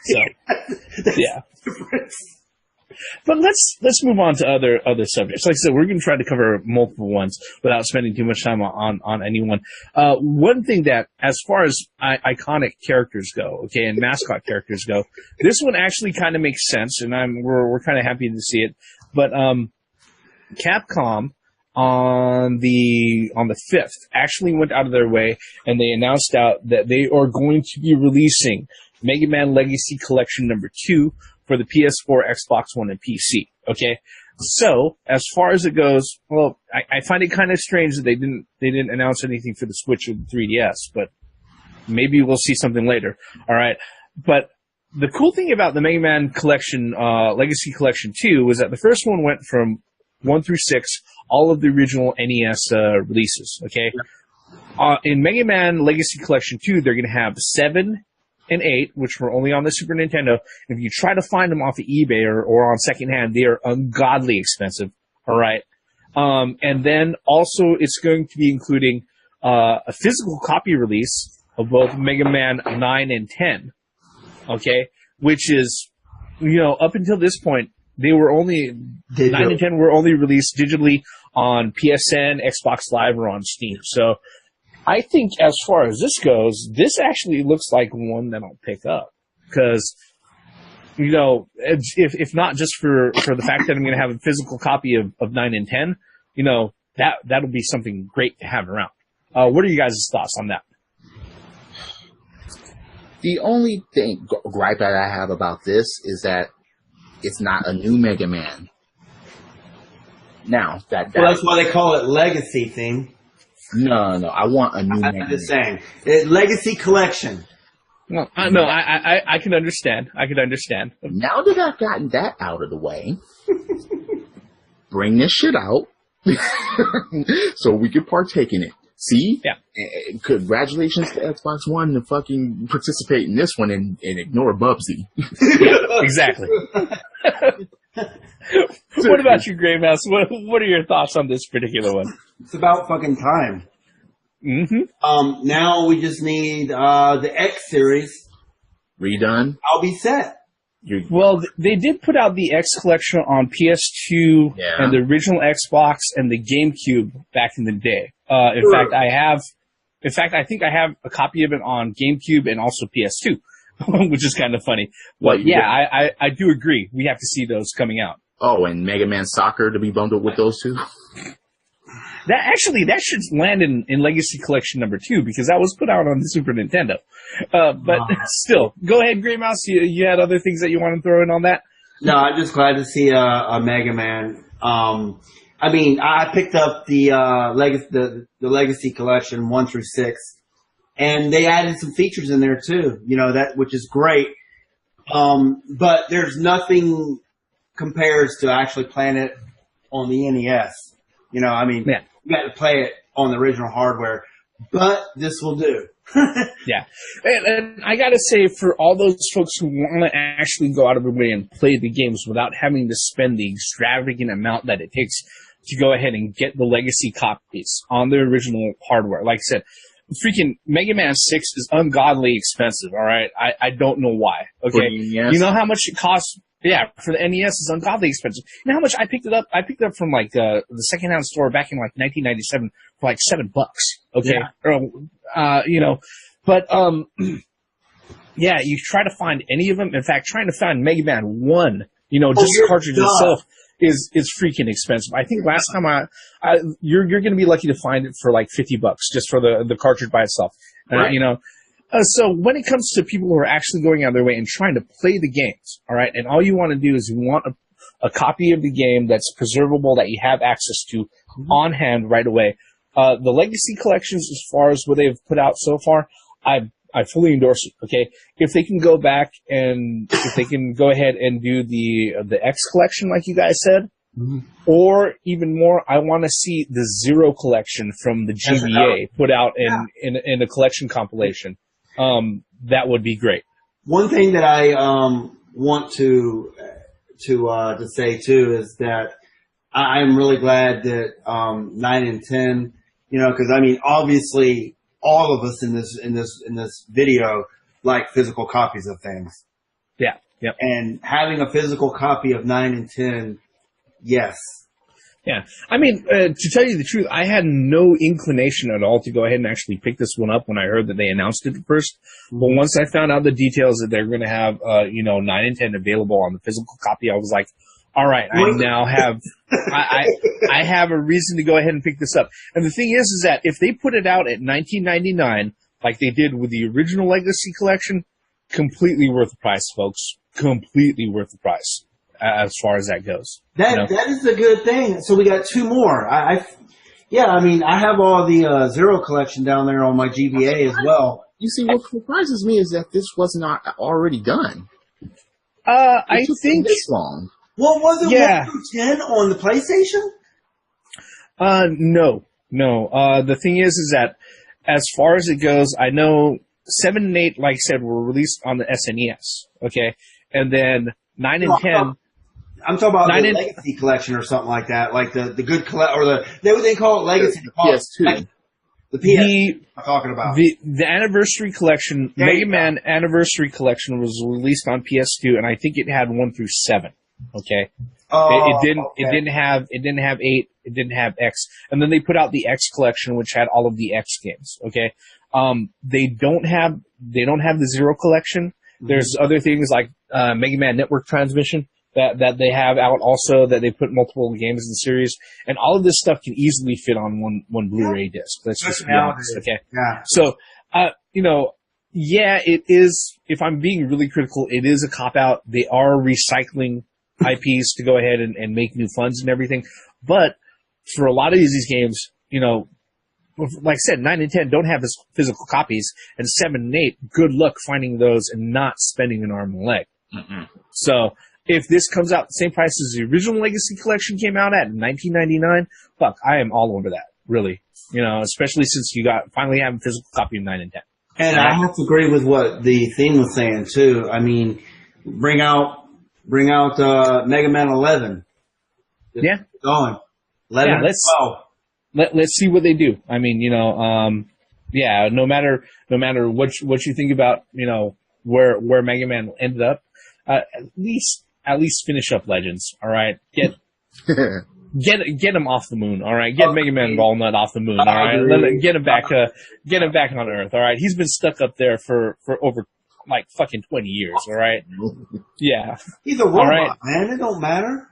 So, yeah. But let's move on to other subjects. Like I said, we're going to try to cover multiple ones without spending too much time on any one. One thing that, as far as iconic characters go, okay, and mascot characters go, this one actually kind of makes sense, and we're kind of happy to see it. But Capcom on the 5th actually went out of their way and they announced out that they are going to be releasing Mega Man Legacy Collection number 2 for the PS4, Xbox One, and PC. Okay, so as far as it goes, well, I find it kind of strange that they didn't announce anything for the Switch or the 3DS, but maybe we'll see something later. All right, but the cool thing about the Mega Man Collection, Legacy Collection 2, was that the first one went from 1 through 6, all of the original NES releases. Okay, in Mega Man Legacy Collection 2, they're going to have 7 and 8, which were only on the Super Nintendo. If you try to find them off of eBay or on secondhand, they are ungodly expensive. All right. And then also it's going to be including a physical copy release of both Mega Man 9 and 10. Okay. Which is, up until this point, they were only, 9 and 10 were only released digitally on PSN, Xbox Live, or on Steam. So, I think as far as this goes, this actually looks like one that I'll pick up. Because, if not just for the fact that I'm going to have a physical copy of 9 and 10, that'll be something great to have around. What are you guys' thoughts on that? The only gripe that I have about this is that it's not a new Mega Man. Now, that's why they call it Legacy thing. No, I want a new Mega Man. I'm just saying. Legacy Collection. Well, no, I can understand. I can understand. Now that I've gotten that out of the way, bring this shit out so we can partake in it. See? Yeah. Congratulations to Xbox One to fucking participate in this one and ignore Bubsy. Yeah, exactly. What about you, Grey Mouse? What are your thoughts on this particular one? It's about fucking time. Mm-hmm. Now we just need the X series redone. I'll be set. Well, they did put out the X collection on PS2 and the original Xbox and the GameCube back in the day. In fact, I think I have a copy of it on GameCube and also PS2, which is kind of funny. But I do agree. We have to see those coming out. Oh, and Mega Man Soccer to be bundled with those two? That should land in Legacy Collection number 2 because that was put out on the Super Nintendo. But still, go ahead, Grey Mouse. You had other things that you want to throw in on that? No, I'm just glad to see a Mega Man. I picked up the Legacy Collection 1 through 6, and they added some features in there too. Which is great. But there's nothing compares to actually playing it on the NES. You got to play it on the original hardware, but this will do. Yeah. And I got to say, for all those folks who want to actually go out of their way and play the games without having to spend the extravagant amount that it takes to go ahead and get the legacy copies on the original hardware, like I said, freaking Mega Man 6 is ungodly expensive, all right? I don't know why, okay? You know how much it costs? Yeah, for the NES, it's ungodly expensive. You know how much I picked it up? I picked it up from the secondhand store back in 1997 for $7. Okay, but yeah, you try to find any of them. In fact, trying to find Mega Man 1, just the cartridge itself is freaking expensive. I think last time you're going to be lucky to find it for $50 just for the cartridge by itself. Right. So when it comes to people who are actually going out of their way and trying to play the games, all right, and all you want to do is you want a copy of the game that's preservable, that you have access to on hand right away. The Legacy collections, as far as what they've put out so far, I fully endorse it, okay? If they can go back and if they can go ahead and do the X collection like you guys said, or even more, I want to see the Zero collection from the GBA put out in a collection compilation. That would be great. One thing that I want to say too is that I'm really glad that 9 and 10, because obviously all of us in this video like physical copies of things. Yeah. Yep. And having a physical copy of 9 and 10, yes. Yeah. I mean, to tell you the truth, I had no inclination at all to go ahead and actually pick this one up when I heard that they announced it at first. But once I found out the details that they're going to have, 9 and 10 available on the physical copy, I was like, all right, I now have, I have a reason to go ahead and pick this up. And the thing is that if they put it out at $19.99, like they did with the original Legacy Collection, completely worth the price, folks. Completely worth the price. As far as that goes. That is a good thing. So we got 2 more. I have all the Zero collection down there on my GBA as well. You see, what surprises me is that this was not already done. I think this long. Well, was it 1 through 10 on the PlayStation? No. The thing is that as far as it goes, I know 7 and 8, like I said, were released on the SNES. Okay, and then 9 and 10. I'm talking about the Legacy Collection or something like that, like the good or they call it Legacy. PS2. The PS. I'm talking about the Anniversary Collection, Mega Man Anniversary Collection was released on PS2, and I think it had 1 through 7. Okay. It didn't have 8. It didn't have X, and then they put out the X Collection, which had all of the X games. Okay. They don't have the Zero Collection. There's other things like Mega Man Network Transmission that they have out also, that they put multiple games in the series, and all of this stuff can easily fit on one Blu-ray disc. Let's just be honest, okay? Yeah. So, it is, if I'm being really critical, it is a cop-out. They are recycling IPs to go ahead and make new funds and everything, but for a lot of these games, like I said, 9 and 10 don't have physical copies, and 7 and 8, good luck finding those and not spending an arm and a leg. So, if this comes out the same price as the original Legacy Collection came out at, $19.99, fuck, I am all over that, really. Especially since you finally have a physical copy of 9 and 10. And I have to agree with what the theme was saying, too. I mean, bring out Mega Man 11. Yeah. Going. 11 let's see what they do. I mean, no matter what you think about, where Mega Man ended up, at least finish up Legends. All right, get him off the moon. All right, get Mega Man Walnut off the moon. All right, get him back on Earth. All right, he's been stuck up there for over like fucking 20 years. All right, yeah, he's a robot, man. It don't matter.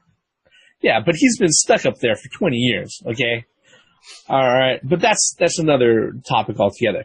Yeah, but he's been stuck up there for 20 years. Okay. All right, but that's another topic altogether.